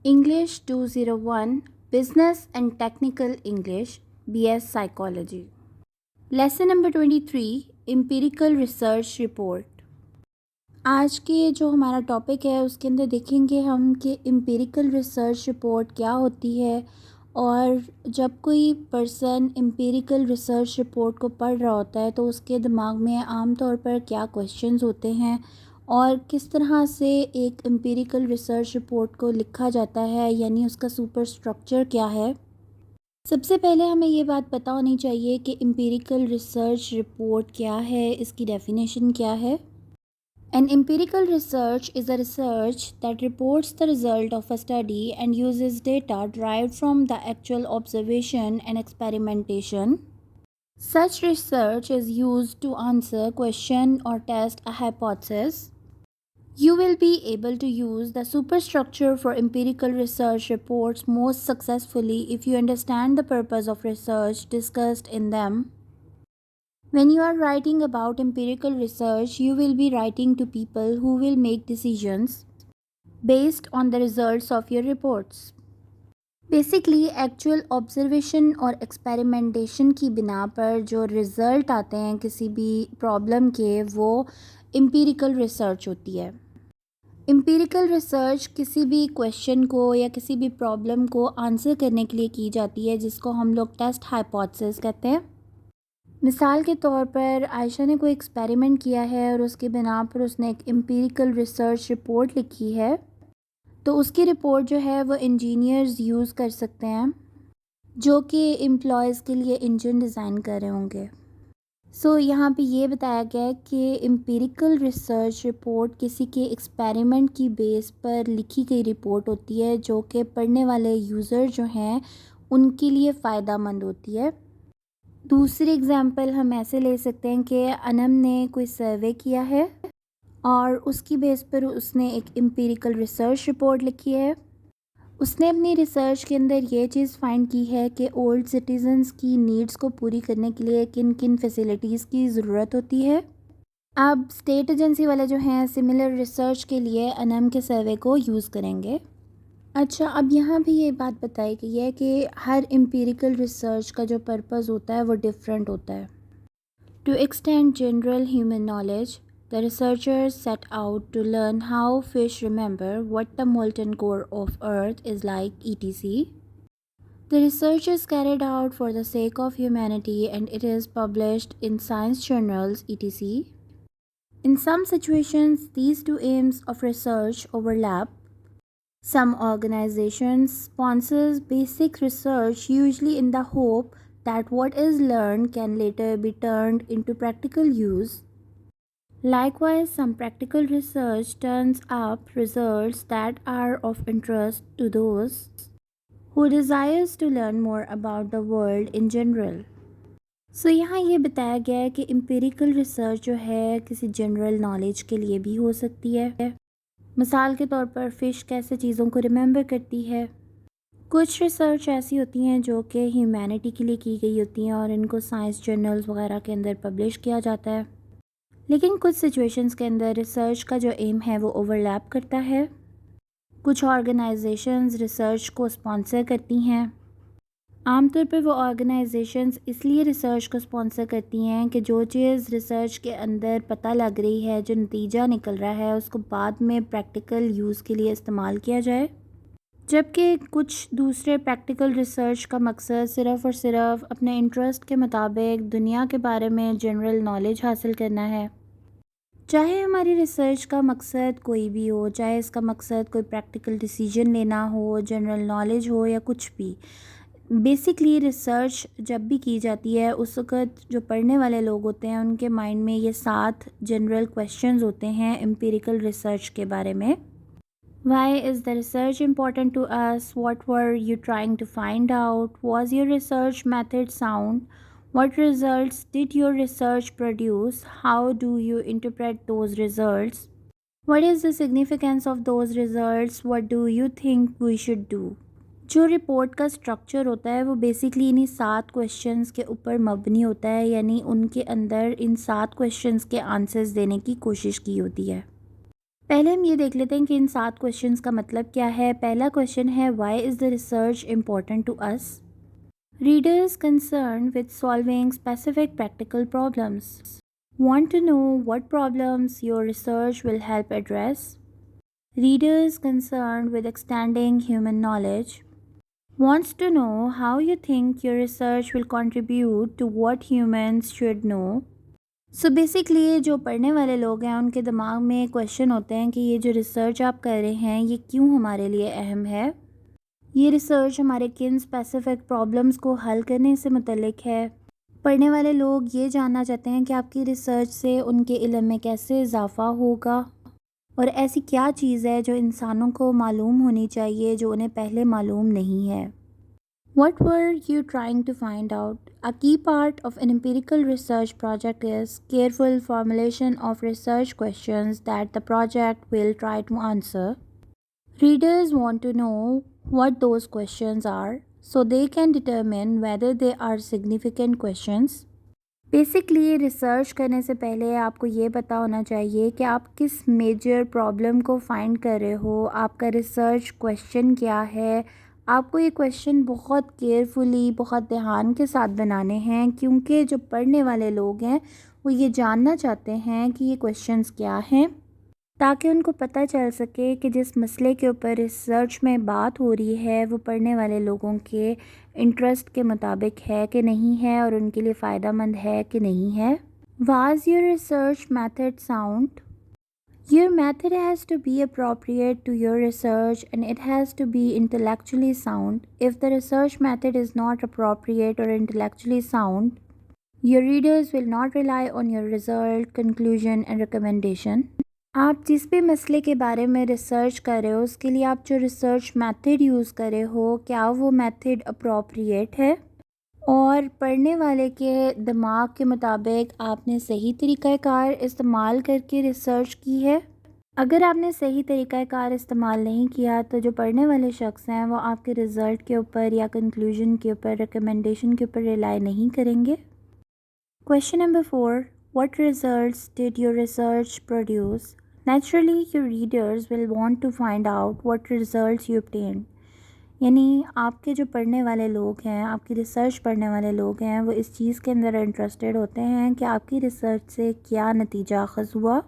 English 201 Business and Technical English BS Psychology Lesson number 23 Empirical Research Report آج کے جو ہمارا ٹاپک ہے اس کے اندر دیکھیں گے ہم کہ امپیریکل ریسرچ رپورٹ کیا ہوتی ہے اور جب کوئی پرسن امپیریکل ریسرچ رپورٹ کو پڑھ رہا ہوتا ہے تو اس کے دماغ میں عام طور پر کیا کویشچنز ہوتے ہیں اور کس طرح سے ایک امپیریکل ریسرچ رپورٹ کو لکھا جاتا ہے، یعنی اس کا سپر اسٹرکچر کیا ہے۔ سب سے پہلے ہمیں یہ بات پتہ ہونی چاہیے کہ امپیریکل ریسرچ رپورٹ کیا ہے، اس کی ڈیفینیشن کیا ہے۔ An empirical research is a research that reports the result of a study and uses data derived from the actual observation and experimentation. Such research is used to answer question or test a hypothesis. You will be able to use the superstructure for empirical research reports most successfully if you understand the purpose of research discussed in them. When you are writing about empirical research, you will be writing to people who will make decisions based on the results of your reports. Basically, actual observation اور experimentation کی بنا پر جو result آتے ہیں کسی بھی problem کے، وہ empirical research ہوتی ہے۔ empirical research کسی بھی کویشچن کو یا کسی بھی پرابلم کو آنسر کرنے کے لیے کی جاتی ہے، جس کو ہم لوگ ٹیسٹ ہائپوتھیسس کہتے ہیں۔ مثال کے طور پر عائشہ نے کوئی ایکسپیریمنٹ کیا ہے اور اس کی بنا پر اس نے ایک امپیریکل ریسرچ رپورٹ لکھی ہے، تو اس کی رپورٹ جو ہے وہ انجینئرز یوز کر سکتے ہیں جو کہ امپلائیز کے لیے انجن ڈیزائن کر رہے ہوں گے۔ یہاں پہ یہ بتایا گیا ہے کہ امپیریکل ریسرچ رپورٹ کسی کے ایکسپیریمنٹ کی بیس پر لکھی گئی رپورٹ ہوتی ہے جو کہ پڑھنے والے یوزر جو ہیں ان کے لیے فائدہ مند ہوتی ہے۔ دوسری اگزامپل ہم ایسے لے سکتے ہیں کہ انم نے کوئی سروے کیا ہے اور اس کی بیس پر اس نے ایک امپیریکل ریسرچ رپورٹ لکھی ہے۔ اس نے اپنی ریسرچ کے اندر یہ چیز فائنڈ کی ہے کہ اولڈ سٹیزنز کی نیڈز کو پوری کرنے کے لیے کن کن فیسلٹیز کی ضرورت ہوتی ہے۔ اب اسٹیٹ ایجنسی والے جو ہیں سملر ریسرچ کے لیے انم کے سروے کو یوز کریں گے۔ اچھا، اب یہاں بھی یہ بات بتائی گئی ہے کہ ہر امپیریکل ریسرچ کا جو پرپز ہوتا ہے وہ ڈفرینٹ ہوتا ہے۔ To extend general human knowledge, the researchers set out to learn how fish remember what the molten core of Earth is like, etc. The research is carried out for the sake of humanity and it is published in science journals, etc. In some situations, these two aims of research overlap. Some organizations sponsors basic research usually in the hope that what is learned can later be turned into practical use. Likewise, some practical research turns up results that are of interest to those who desires to learn more about the world in general. یہاں یہ بتایا گیا ہے کہ empirical research جو ہے کسی general knowledge کے لیے بھی ہو سکتی ہے۔ مثال کے طور پر فش کیسے چیزوں کو ریممبر کرتی ہے۔ کچھ ریسرچ ایسی ہوتی ہیں جو کہ ہیومینٹی کے لیے کی گئی ہوتی ہیں اور ان کو سائنس جرنلز وغیرہ کے اندر پبلش کیا جاتا ہے، لیکن کچھ سچویشنز کے اندر ریسرچ کا جو ایم ہے وہ اوورلیپ کرتا ہے۔ کچھ آرگنائزیشنز ریسرچ کو اسپانسر کرتی ہیں۔ عام طور پر وہ آرگنائزیشنز اس لیے ریسرچ کو اسپانسر کرتی ہیں کہ جو چیز ریسرچ کے اندر پتہ لگ رہی ہے، جو نتیجہ نکل رہا ہے، اس کو بعد میں پریکٹیکل یوز کے لیے استعمال کیا جائے، جبکہ کچھ دوسرے پریکٹیکل ریسرچ کا مقصد صرف اور صرف اپنے انٹرسٹ کے مطابق دنیا کے بارے میں جنرل نالج حاصل کرنا ہے۔ چاہے ہماری ریسرچ کا مقصد کوئی بھی ہو، چاہے اس کا مقصد کوئی پریکٹیکل ڈیسیجن لینا ہو، جنرل نالج ہو یا کچھ بھی، بیسکلی ریسرچ جب بھی کی جاتی ہے اس وقت جو پڑھنے والے لوگ ہوتے ہیں ان کے مائنڈ میں یہ 7 جنرل کویشچنز ہوتے ہیں امپیریکل ریسرچ کے بارے میں۔ Why is the research important to us? What were you trying to find out? Was your research method sound? What results did your research produce? How do you interpret those results? What is the significance of those results? What do you think we should do? جو report کا structure ہوتا ہے وہ basically انہی 7 questions کے اوپر مبنی ہوتا ہے، یعنی ان کے اندر ان 7 کویشچنز کے آنسرز دینے کی کوشش کی ہوتی ہے۔ پہلے ہم یہ دیکھ لیتے ہیں کہ ان 7 کوشچنس کا مطلب کیا ہے. پہلا کوشچن ہے why is the research important to us. Readers concern with solving specific practical problems. Want to know what problems your research will help address? Readers concerned with extending human knowledge. Wants to know how you think your research will contribute to what humans should know. So basically جو پڑھنے والے لوگ ہیں ان کے دماغ میں question ہوتے ہیں کہ یہ جو ریسرچ آپ کر رہے ہیں یہ کیوں ہمارے لیے اہم ہے. یہ ریسرچ ہمارے کن اسپیسیفک پرابلمس کو حل کرنے سے متعلق ہے. پڑھنے والے لوگ یہ جاننا چاہتے ہیں کہ آپ کی ریسرچ سے ان کے علم میں کیسے اضافہ ہوگا اور ایسی کیا چیز ہے جو انسانوں کو معلوم ہونی چاہیے جو انہیں پہلے معلوم نہیں ہے. What were you trying to find out? A key part of an empirical research project is careful formulation of research questions that the project will try to answer. Readers want to know what those questions are so they can determine whether they are significant questions. Basically research کرنے سے پہلے آپ کو یہ پتہ ہونا چاہیے کہ آپ کس میجر پرابلم کو فائنڈ کر رہے ہو، آپ کا ریسرچ کویشچن کیا ہے. آپ کو یہ کویشچن بہت کیئرفلی بہت دھیان کے ساتھ بنانے ہیں کیونکہ جو پڑھنے والے لوگ ہیں وہ یہ جاننا چاہتے ہیں کہ یہ کویشچنس کیا ہیں تاکہ ان کو پتہ چل سکے کہ جس مسئلے کے اوپر ریسرچ میں بات ہو رہی ہے وہ پڑھنے والے لوگوں کے انٹرسٹ کے مطابق ہے کہ نہیں ہے اور ان کے لیے فائدہ مند ہے کہ نہیں ہے. Was your research method sound? Your method has to be appropriate to your research and it has to be intellectually sound. If the research method is not appropriate or intellectually sound, your readers will not rely on your result, conclusion and recommendation. آپ جس بھی مسئلے کے بارے میں research کر رہے ہو اس کے لیے آپ جو ریسرچ میتھڈ یوز کر رہے ہو کیا وہ میتھڈ اپروپریٹ ہے اور پڑھنے والے کے دماغ کے مطابق آپ نے صحیح طریقہ کار استعمال کر کے ریسرچ کی ہے. اگر آپ نے صحیح طریقہ کار استعمال نہیں کیا تو جو پڑھنے والے شخص ہیں وہ آپ کے رزلٹ کے اوپر یا کنکلوژن کے اوپر ریکمنڈیشن کے اوپر ریلائی نہیں کریں گے. Question number 4. What results did your research produce? Naturally, your readers will want to find out what results you obtained. یعنی آپ کے جو پڑھنے والے لوگ ہیں، آپ کی ریسرچ پڑھنے والے لوگ ہیں، وہ اس چیز کے اندر انٹرسٹڈ ہوتے ہیں کہ آپ کی ریسرچ سے کیا نتیجہ اخذ ہوا.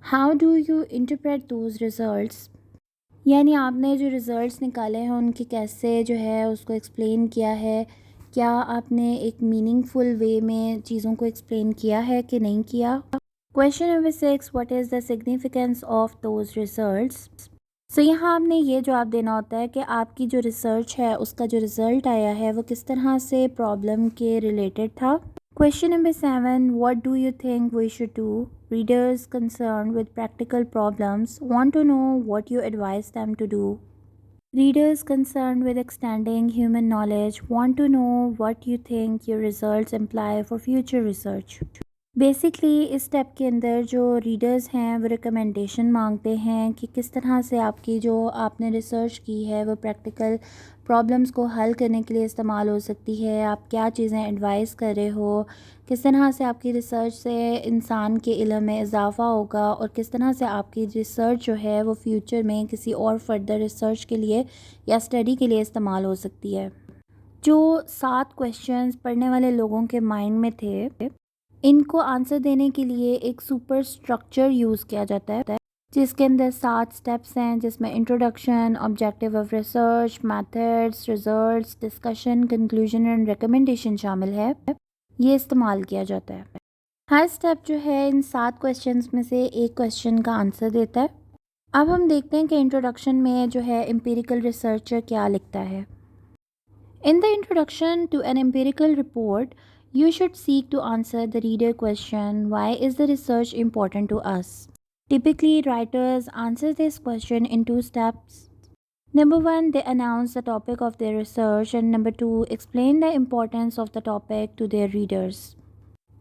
How do you interpret those results? یعنی آپ نے جو ریزلٹس نکالے ہیں ان کی کیسے جو ہے اس کو ایکسپلین کیا ہے. کیا آپ نے ایک میننگ فل وے میں چیزوں کو ایکسپلین کیا ہے کہ نہیں کیا. Question number 6. What is the significance of those results? سو یہاں آپ نے یہ جواب دینا ہوتا ہے کہ آپ کی جو ریسرچ ہے اس کا جو رزلٹ آیا ہے وہ کس طرح سے پرابلم کے ریلیٹڈ تھا. Question number 7. What do you think we should do? Readers concerned with practical problems want to know what you advise them to do. Readers concerned with extending human knowledge want to know what you think your results imply for future research. Basically اس step کے اندر جو readers ہیں وہ recommendation مانگتے ہیں کہ کس طرح سے آپ کی جو آپ نے ریسرچ کی ہے وہ پریکٹیکل پرابلمس کو حل کرنے کے لیے استعمال ہو سکتی ہے. آپ کیا چیزیں ایڈوائز کر رہے ہو، کس طرح سے آپ کی ریسرچ سے انسان کے علم میں اضافہ ہوگا اور کس طرح سے آپ کی ریسرچ جو ہے وہ فیوچر میں کسی اور فردر ریسرچ کے لیے یا اسٹڈی کے لیے استعمال ہو سکتی ہے. جو 7 کویشچنز پڑھنے والے لوگوں کے مائنڈ میں تھے ان کو آنسر دینے کے لیے ایک سپر اسٹرکچر یوز کیا جاتا ہے جس کے اندر 7 سٹیپس ہیں جس میں introduction, objective of research, methods, results, discussion, conclusion and recommendation شامل ہے. یہ استعمال کیا جاتا ہے. ہر سٹیپ جو ہے ان 7 کویشچنز میں سے ایک کویشچن کا آنسر دیتا ہے. اب ہم دیکھتے ہیں کہ انٹروڈکشن میں جو ہے امپیریکل ریسرچر کیا لکھتا ہے. In the introduction to an empirical report, you should seek to answer the reader question, why is the research important to us? Typically, writers answer this question in 2 steps. Number 1, they announce the topic of their research, and number 2, explain the importance of the topic to their readers.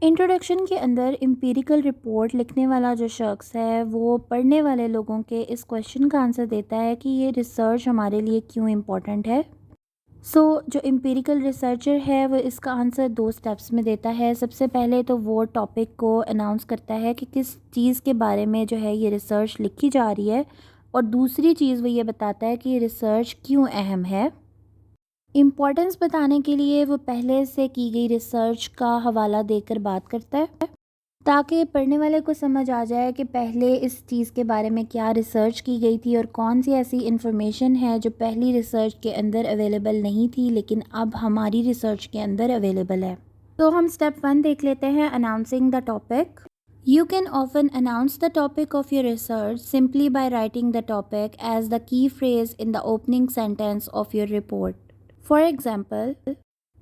Introduction کے اندر empirical report لکھنے والا جو شخص ہے وہ پڑھنے والے لوگوں کے اس کویشچن کا آنسر دیتا ہے کہ یہ ریسرچ ہمارے لیے کیوں امپورٹنٹ ہے. سو جو امپیریکل ریسرچر ہے وہ اس کا آنسر 2 اسٹیپس میں دیتا ہے. سب سے پہلے تو وہ ٹاپک کو اناؤنس کرتا ہے کہ کس چیز کے بارے میں جو ہے یہ ریسرچ لکھی جا رہی ہے, اور دوسری چیز وہ یہ بتاتا ہے کہ یہ ریسرچ کیوں اہم ہے. امپورٹنس بتانے کے لیے وہ پہلے سے کی گئی ریسرچ کا حوالہ دے کر بات کرتا ہے تاکہ پڑھنے والے کو سمجھ آ جائے کہ پہلے اس چیز کے بارے میں کیا ریسرچ کی گئی تھی اور کون سی ایسی انفارمیشن ہے جو پہلی ریسرچ کے اندر اویلیبل نہیں تھی لیکن اب ہماری ریسرچ کے اندر اویلیبل ہے. تو ہم اسٹیپ 1 دیکھ لیتے ہیں, announcing the topic. You can often announce the topic of your research simply by writing the topic as the key phrase in the opening sentence of your report. For example,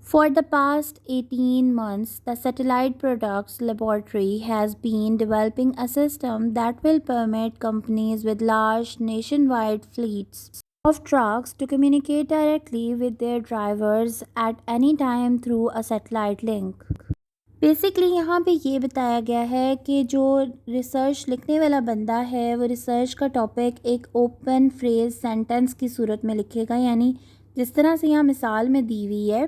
for the past 18 months, the Satellite Products Laboratory has been developing a system that will permit companies with large nationwide fleets of trucks to communicate directly with their drivers at any time through a satellite link. Basically یہاں پہ یہ بتایا گیا ہے کہ جو research لکھنے والا بندہ ہے وہ ریسرچ کا ٹاپک ایک اوپن فریز سینٹنس کی صورت میں لکھے گا, یعنی جس طرح سے یہاں مثال میں دی ہوئی ہے.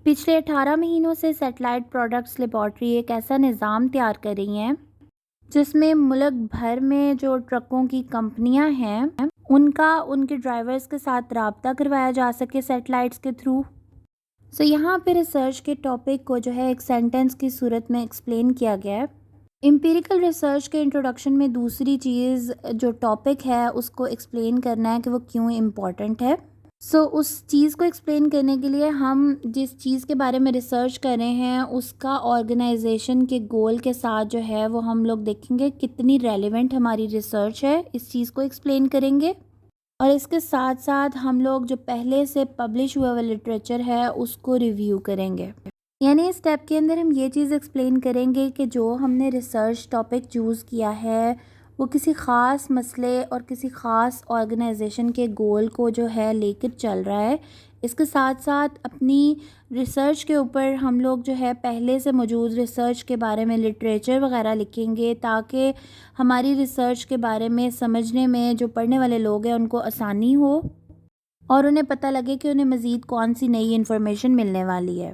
پچھلے 18 مہینوں سے سیٹلائٹ پروڈکٹس لیبارٹری ایک ایسا نظام تیار کر رہی ہیں جس میں ملک بھر میں جو ٹرکوں کی کمپنیاں ہیں ان کے ڈرائیورز کے ساتھ رابطہ کروایا جا سکے سیٹلائٹس کے تھرو. سو یہاں پہ ریسرچ کے ٹاپک کو جو ہے ایک سینٹنس کی صورت میں ایکسپلین کیا گیا ہے. امپیریکل ریسرچ کے انٹروڈکشن میں دوسری چیز جو ٹاپک ہے اس کو ایکسپلین کرنا ہے کہ وہ کیوں امپورٹنٹ ہے. سو اس چیز کو ایکسپلین کرنے کے لیے ہم جس چیز کے بارے میں ریسرچ کر رہے ہیں اس کا آرگنائزیشن کے گول کے ساتھ جو ہے وہ ہم لوگ دیکھیں گے کتنی ریلیونٹ ہماری ریسرچ ہے, اس چیز کو ایکسپلین کریں گے. اور اس کے ساتھ ساتھ ہم لوگ جو پہلے سے پبلش ہوا ہوا لٹریچر ہے اس کو ریویو کریں گے. یعنی اس اسٹیپ کے اندر ہم یہ چیز ایکسپلین کریں گے کہ جو ہم نے ریسرچ ٹاپک چوز کیا ہے وہ کسی خاص مسئلے اور کسی خاص آرگنائزیشن کے گول کو جو ہے لے کر چل رہا ہے. اس کے ساتھ ساتھ اپنی ریسرچ کے اوپر ہم لوگ جو ہے پہلے سے موجود ریسرچ کے بارے میں لٹریچر وغیرہ لکھیں گے تاکہ ہماری ریسرچ کے بارے میں سمجھنے میں جو پڑھنے والے لوگ ہیں ان کو آسانی ہو اور انہیں پتہ لگے کہ انہیں مزید کون سی نئی انفارمیشن ملنے والی ہے.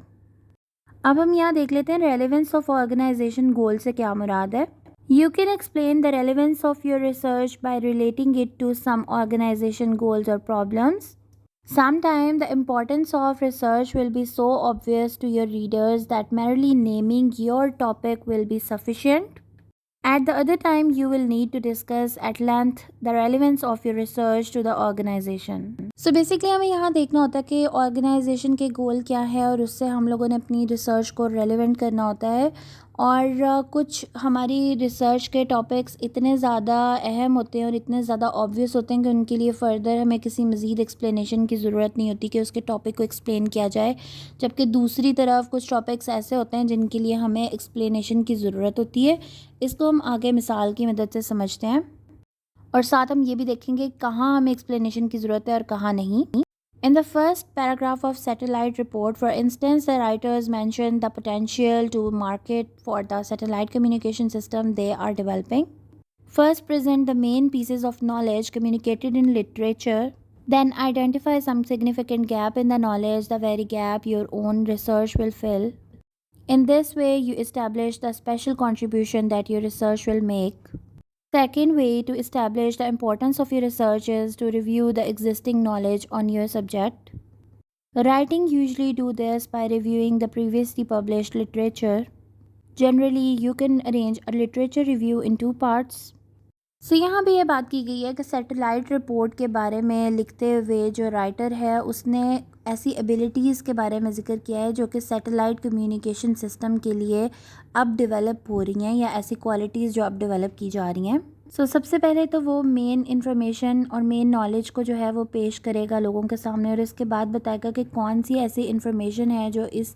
اب ہم یہاں دیکھ لیتے ہیں ریلیونس آف آرگنائزیشن گول سے کیا مراد ہے. You can explain the relevance of your research by relating it to some organization goals or problems. Sometimes the importance of research will be so obvious to your readers that merely naming your topic will be sufficient. At the other time, you will need to discuss at length the relevance of your research to the organization. So basically ہمیں یہاں دیکھنا ہوتا ہے کہ organization کے گول کیا ہے اور اس سے ہم لوگوں نے اپنی ریسرچ کو ریلیونٹ کرنا ہوتا ہے. اور کچھ ہماری ریسرچ کے ٹاپکس اتنے زیادہ اہم ہوتے ہیں اور اتنے زیادہ آبویس ہوتے ہیں کہ ان کے لیے فردر ہمیں کسی مزید ایکسپلینیشن کی ضرورت نہیں ہوتی کہ اس کے ٹاپک کو ایکسپلین کیا جائے, جبکہ دوسری طرف کچھ ٹاپکس ایسے ہوتے ہیں جن کے لیے ہمیں ایکسپلینیشن کی ضرورت ہوتی ہے. اس کو ہم آگے مثال کی مدد سے سمجھتے ہیں اور ساتھ ہم یہ بھی دیکھیں گے کہاں ہمیں ایکسپلینیشن کی ضرورت ہے اور کہاں نہیں. In the first paragraph of satellite report, for instance, the writers mention the potential to market for the satellite communication system they are developing. First, present the main pieces of knowledge communicated in literature. Then, identify some significant gap in the knowledge, the very gap your own research will fill. In this way, you establish the special contribution that your research will make. Second way to establish the importance of your research is to review the existing knowledge on your subject. Writing usually do this by reviewing the previously published literature. Generally, you can arrange a literature review in 2 parts. So یہاں بھی یہ بات کی گئی ہے کہ satellite report کے بارے میں لکھتے ہوئے جو رائٹر ہے اس نے ایسی ایبیلٹیز کے بارے میں ذکر کیا ہے جو کہ سیٹلائٹ کمیونیکیشن سسٹم کے لیے اب ڈیولپ ہو رہی ہیں یا ایسی کوالٹیز جو اب ڈیولپ کی جا رہی ہیں. سب سے پہلے تو وہ مین انفارمیشن اور مین نالج کو جو ہے وہ پیش کرے گا لوگوں کے سامنے اور اس کے بعد بتائے گا کہ کون سی ایسی انفارمیشن ہے جو اس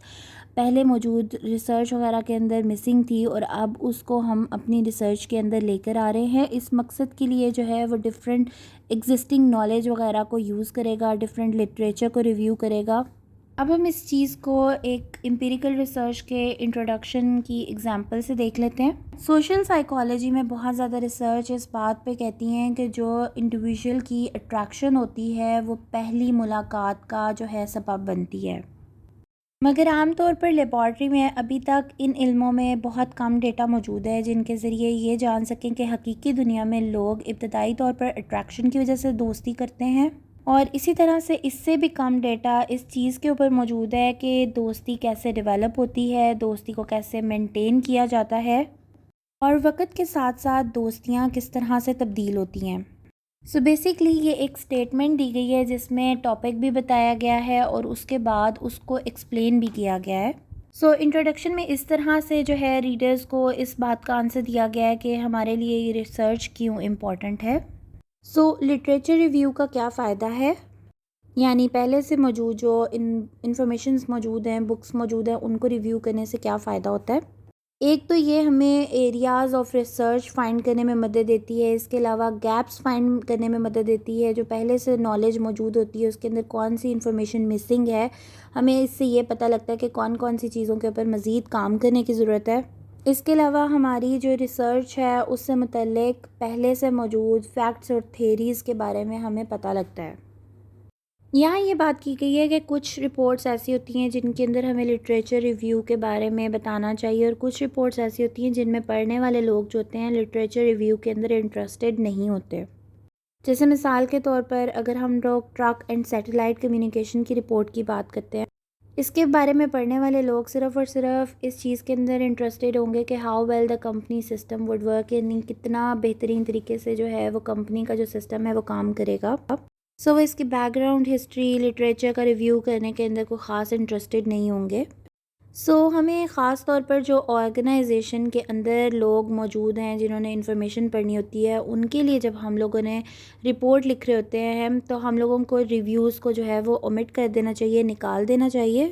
پہلے موجود ریسرچ وغیرہ کے اندر مسنگ تھی اور اب اس کو ہم اپنی ریسرچ کے اندر لے کر آ رہے ہیں. اس مقصد کے لیے جو ہے وہ ڈفرینٹ ایگزسٹنگ نالج وغیرہ کو یوز کرے گا, ڈفرینٹ لٹریچر کو ریویو کرے گا. اب ہم اس چیز کو ایک امپیریکل ریسرچ کے انٹروڈکشن کی ایگزامپل سے دیکھ لیتے ہیں. سوشل سائیکالوجی میں بہت زیادہ ریسرچ اس بات پہ کہتی ہیں کہ جو انڈیویژول کی اٹریکشن ہوتی ہے وہ پہلی ملاقات کا جو ہے سبب بنتی ہے. مگر عام طور پر لیبارٹری میں ابھی تک ان علموں میں بہت کم ڈیٹا موجود ہے جن کے ذریعے یہ جان سکیں کہ حقیقی دنیا میں لوگ ابتدائی طور پر اٹریکشن کی وجہ سے دوستی کرتے ہیں، اور اسی طرح سے اس سے بھی کم ڈیٹا اس چیز کے اوپر موجود ہے کہ دوستی کیسے ڈیولپ ہوتی ہے، دوستی کو کیسے مینٹین کیا جاتا ہے، اور وقت کے ساتھ ساتھ دوستیاں کس طرح سے تبدیل ہوتی ہیں. سو بیسکلی یہ ایک سٹیٹمنٹ دی گئی ہے جس میں ٹاپک بھی بتایا گیا ہے اور اس کے بعد اس کو ایکسپلین بھی کیا گیا ہے. سو انٹروڈکشن میں اس طرح سے جو ہے ریڈرز کو اس بات کا آنسر دیا گیا ہے کہ ہمارے لیے یہ ریسرچ کیوں امپورٹنٹ ہے. سو لٹریچر ریویو کا کیا فائدہ ہے، یعنی پہلے سے موجود جو انفارمیشنز موجود ہیں، بکس موجود ہیں، ان کو ریویو کرنے سے کیا فائدہ ہوتا ہے. ایک تو یہ ہمیں ایریاز آف ریسرچ فائنڈ کرنے میں مدد دیتی ہے، اس کے علاوہ گیپس فائنڈ کرنے میں مدد دیتی ہے، جو پہلے سے نالج موجود ہوتی ہے اس کے اندر کون سی انفارمیشن مسنگ ہے، ہمیں اس سے یہ پتہ لگتا ہے کہ کون کون سی چیزوں کے اوپر مزید کام کرنے کی ضرورت ہے. اس کے علاوہ ہماری جو ریسرچ ہے اس سے متعلق پہلے سے موجود فیکٹس اور تھیریز کے بارے میں ہمیں پتہ لگتا ہے. یہاں یہ بات کی گئی ہے کہ کچھ رپورٹس ایسی ہوتی ہیں جن کے اندر ہمیں لٹریچر ریویو کے بارے میں بتانا چاہیے، اور کچھ رپورٹس ایسی ہوتی ہیں جن میں پڑھنے والے لوگ جو ہوتے ہیں لٹریچر ریویو کے اندر انٹرسٹڈ نہیں ہوتے. جیسے مثال کے طور پر اگر ہم لوگ ٹرک اینڈ سیٹلائٹ کمیونیکیشن کی رپورٹ کی بات کرتے ہیں، اس کے بارے میں پڑھنے والے لوگ صرف اور صرف اس چیز کے اندر انٹرسٹڈ ہوں گے کہ how well the company system would work, یعنی کتنا بہترین طریقے سے جو ہے وہ کمپنی کا جو سسٹم ہے وہ کام کرے گا. سو وہ اس کی بیک گراؤنڈ ہسٹری لٹریچر کا ریویو کرنے کے اندر کوئی خاص انٹرسٹڈ نہیں ہوں گے. سو ہمیں خاص طور پر جو آرگنائزیشن کے اندر لوگ موجود ہیں جنہوں نے انفارمیشن پڑھنی ہوتی ہے، ان کے لیے جب ہم لوگوں نے رپورٹ لکھ رہے ہوتے ہیں تو ہم لوگوں کو ریویوز کو جو ہے وہ اومٹ کر دینا چاہیے، نکال دینا چاہیے،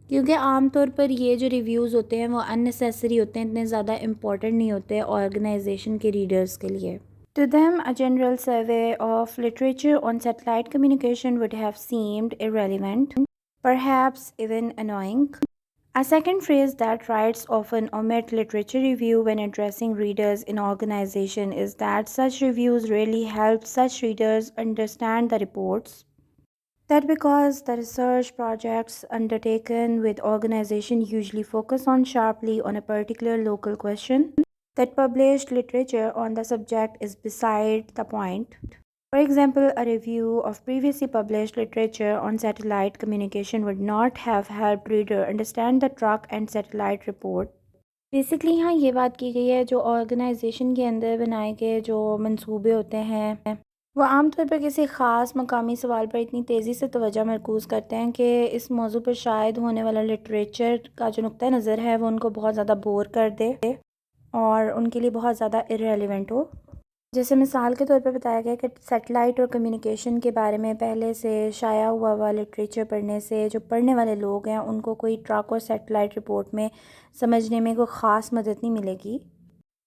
کیونکہ عام طور پر یہ جو ریویوز ہوتے ہیں وہ ان نیسیسری ہوتے ہیں، اتنے زیادہ امپورٹنٹ نہیں ہوتے آرگنائزیشن کے ریڈرز کے لیے. To them, a general survey of literature on satellite communication would have seemed irrelevant, perhaps even annoying. A second phrase that writes often omit literature review when addressing readers in organization is that such reviews rarely help such readers understand the reports. That because the research projects undertaken with organization usually focus on sharply on a particular local question, that published literature on the subject is beside the point. For example, a review of previously published literature on satellite communication would not have helped reader understand the truck and satellite report. Basically یہاں یہ بات کی گئی ہے جو organization کے اندر بنائے گئے جو منصوبے ہوتے ہیں وہ عام طور پر کسی خاص مقامی سوال پر اتنی تیزی سے توجہ مرکوز کرتے ہیں کہ اس موضوع پر شائد ہونے والا لٹریچر کا جو نقطہ نظر ہے وہ ان کو بہت زیادہ بور کر دے اور ان کے لیے بہت زیادہ ارریلیونٹ ہو. جیسے مثال کے طور پہ بتایا گیا کہ سیٹلائٹ اور کمیونیکیشن کے بارے میں پہلے سے شائع ہوا لٹریچر پڑھنے سے جو پڑھنے والے لوگ ہیں ان کو کوئی ٹرک اور سیٹلائٹ رپورٹ میں سمجھنے میں کوئی خاص مدد نہیں ملے گی.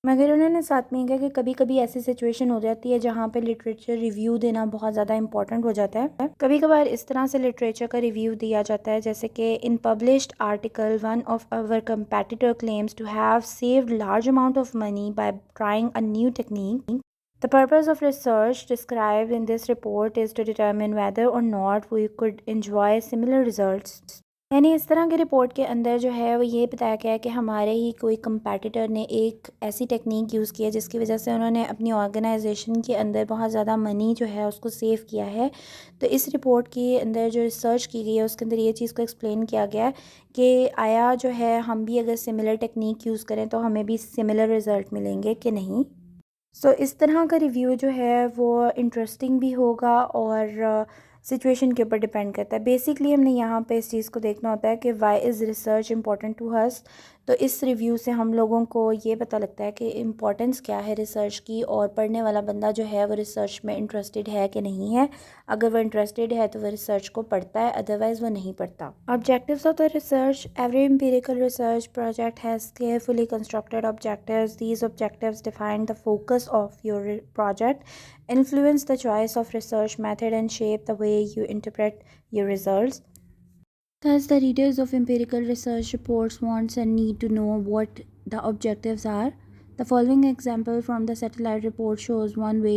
مگر انہوں نے ساتھ میں کہا کہ کبھی کبھی ایسی سچویشن ہو جاتی ہے جہاں پہ لٹریچر ریویو دینا بہت زیادہ امپورٹنٹ ہو جاتا ہے. کبھی کبھار اس طرح سے لٹریچر کا ریویو دیا جاتا ہے جیسے کہ in published article one of our competitor claims to have saved large amount of money by trying a new technique. The purpose of research described in this report is to determine whether or not we could enjoy similar results. یعنی اس طرح کی report کے اندر جو ہے وہ یہ بتایا گیا ہے کہ ہمارے ہی کوئی کمپیٹیٹر نے ایک ایسی ٹیکنیک یوز کی ہے جس کی وجہ سے انہوں نے اپنی آرگنائزیشن کے اندر بہت زیادہ منی جو ہے اس کو سیو کیا ہے. تو اس رپورٹ کے اندر جو ریسرچ کی گئی ہے اس کے اندر یہ چیز کو ایکسپلین کیا گیا ہے کہ آیا جو ہے ہم بھی اگر سملر ٹیکنیک یوز کریں تو ہمیں بھی سملر رزلٹ ملیں گے کہ نہیں. سو اس طرح کا ریویو جو ہے وہ انٹرسٹنگ بھی ہوگا اور سچویشن کے اوپر ڈپینڈ کرتا ہے. بیسکلی ہم نے یہاں پہ اس چیز کو دیکھنا ہوتا ہے کہ why is research important to his. تو اس ریویو سے ہم لوگوں کو یہ پتہ لگتا ہے کہ امپورٹنس کیا ہے ریسرچ کی، اور پڑھنے والا بندہ جو ہے وہ ریسرچ میں انٹرسٹڈ ہے کہ نہیں ہے. اگر وہ انٹرسٹڈ ہے تو وہ ریسرچ کو پڑھتا ہے، ادروائز وہ نہیں پڑھتا. Objectives of the research. Every empirical research project has carefully constructed objectives. These objectives define the focus of your project, influence the choice of research method and shape the way you interpret your results. Thus, the readers of empirical research reports wants and need to know what the objectives are. The following example from the satellite report shows one way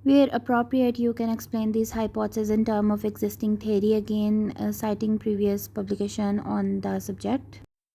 Where appropriate, you can explain these hypotheses in terms of existing theory, again citing previous publication on the subject.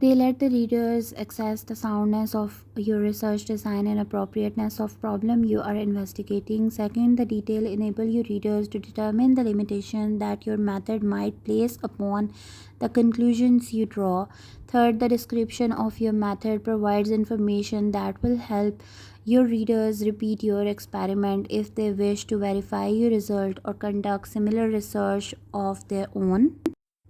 They let the readers access the soundness of your research design and appropriateness of problem you are investigating. Second, the detail enable your readers to determine the limitation that your method might place upon the conclusions you draw. Third, the description of your method provides information that will help your readers repeat your experiment if they wish to verify your result or conduct similar research of their own.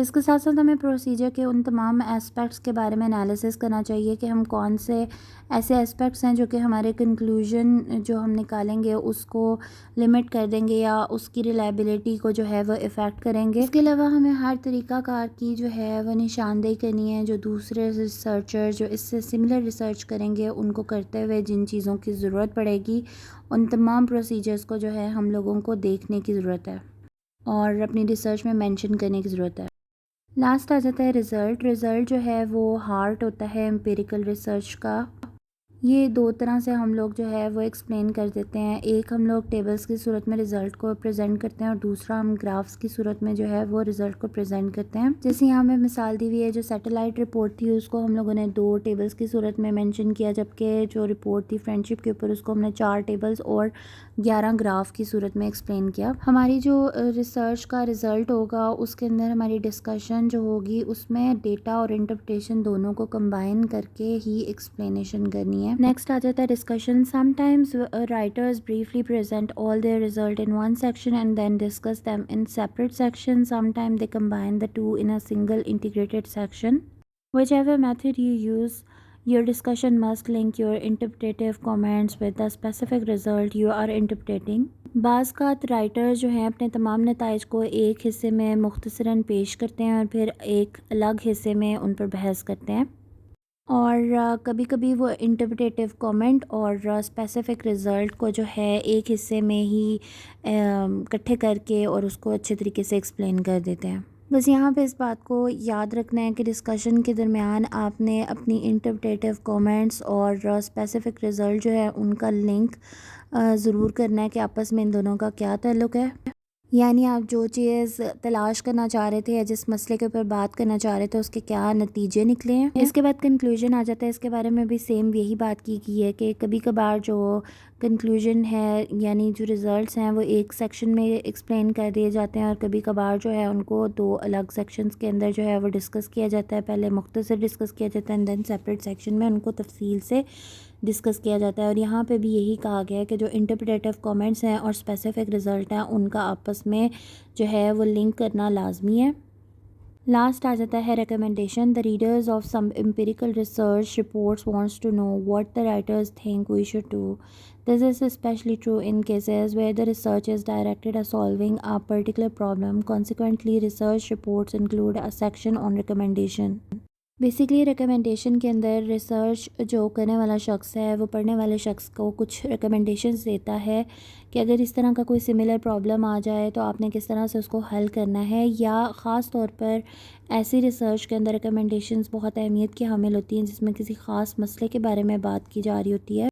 اس کے ساتھ ساتھ ہمیں procedure کے ان تمام aspects کے بارے میں analysis کرنا چاہیے کہ ہم کون سے ایسے اسپیکٹس ہیں جو کہ ہمارے کنکلوژن جو ہم نکالیں گے اس کو لمٹ کر دیں گے یا اس کی ریلائبلٹی کو جو ہے وہ افیکٹ کریں گے. اس کے علاوہ ہمیں ہر طریقہ کار کی جو ہے وہ نشاندہی کرنی ہے جو دوسرے ریسرچر جو اس سے سملر ریسرچ کریں گے ان کو کرتے ہوئے جن چیزوں کی ضرورت پڑے گی ان تمام پروسیجرز کو جو ہے ہم لوگوں کو دیکھنے کی ضرورت ہے اور اپنی ریسرچ میں مینشن کرنے کی ضرورت ہے. لاسٹ آ جاتا ہے رزلٹ جو ہے وہ ہارٹ ہوتا ہے امپیریکل ریسرچ کا. یہ دو طرح سے ہم لوگ جو ہے وہ ایکسپلین کر دیتے ہیں. ایک ہم لوگ ٹیبلز کی صورت میں رزلٹ کو پریزنٹ کرتے ہیں اور دوسرا ہم گرافس کی صورت میں جو ہے وہ رزلٹ کو پریزنٹ کرتے ہیں. جیسے یہاں میں مثال دی ہوئی ہے جو سیٹلائٹ رپورٹ تھی اس کو ہم لوگوں نے 2 ٹیبلز کی صورت میں مینشن کیا جبکہ جو رپورٹ تھی فرینڈ شپ کے اوپر اس کو ہم نے 4 ٹیبلز اور 11 گراف کی صورت میں ایکسپلین کیا. ہماری جو ریسرچ کا رزلٹ ہوگا اس کے اندر ہماری ڈسکشن جو ہوگی اس میں ڈیٹا اور انٹرپریٹیشن دونوں کو کمبائن کر کے ہی ایکسپلینیشن کرنی ہے. نیکسٹ آ جاتا ہے discussion. Some times writers briefly present all their result in one section and then discuss them in separate sections. Sometimes they combine the two in a single integrated section. Whichever method you use, your discussion must link your interpretative comments with the specific result you are interpreting. بعض اوقات writer جو ہیں اپنے تمام نتائج کو ایک حصے میں مختصراً پیش کرتے ہیں اور پھر ایک الگ حصے میں ان پر بحث کرتے ہیں اور کبھی کبھی وہ انٹرپریٹیو کامنٹ اور اسپیسیفک رزلٹ کو جو ہے ایک حصے میں ہی اکٹھے کر کے اور اس کو اچھے طریقے سے ایکسپلین کر دیتے ہیں. بس یہاں پہ اس بات کو یاد رکھنا ہے کہ ڈسکشن کے درمیان آپ نے اپنی انٹرپریٹیو کامنٹس اور اسپیسیفک رزلٹ جو ہے ان کا لنک ضرور کرنا ہے کہ آپس میں ان دونوں کا کیا تعلق ہے. یعنی آپ جو چیز تلاش کرنا چاہ رہے تھے یا جس مسئلے کے اوپر بات کرنا چاہ رہے تھے اس کے کیا نتیجے نکلے ہیں. اس کے بعد کنکلوژن آ جاتا ہے. اس کے بارے میں بھی سیم یہی بات کی گئی ہے کہ کبھی کبھار جو کنکلوژن ہے یعنی جو ریزلٹس ہیں وہ ایک سیکشن میں ایکسپلین کر دیے جاتے ہیں اور کبھی کبھار جو ہے ان کو 2 الگ سیکشنز کے اندر جو ہے وہ ڈسکس کیا جاتا ہے. پہلے مختصر ڈسکس کیا جاتا ہے اینڈ دین سیپریٹ سیکشن میں ان کو تفصیل سے ڈسکس کیا جاتا ہے. اور یہاں پہ بھی یہی کہا گیا ہے کہ جو انٹرپریٹیو کامنٹس ہیں اور اسپیسیفک رزلٹ ہیں ان کا آپس میں جو ہے وہ لنک کرنا لازمی ہے. لاسٹ آ جاتا ہے recommendation. The readers of some empirical research reports wants to know what the writers think we should do. This is especially true in cases where the research is directed at solving a particular problem. Consequently, research reports include a section on recommendation. Basically recommendation کے اندر research جو کرنے والا شخص ہے وہ پڑھنے والے شخص کو کچھ ریکمنڈیشنز دیتا ہے کہ اگر اس طرح کا کوئی سملر پرابلم آ جائے تو آپ نے کس طرح سے اس کو حل کرنا ہے. یا خاص طور پر ایسی ریسرچ کے اندر ریکمنڈیشنز بہت اہمیت کی حامل ہوتی ہیں جس میں کسی خاص مسئلے کے بارے میں بات کی جا رہی ہوتی ہے.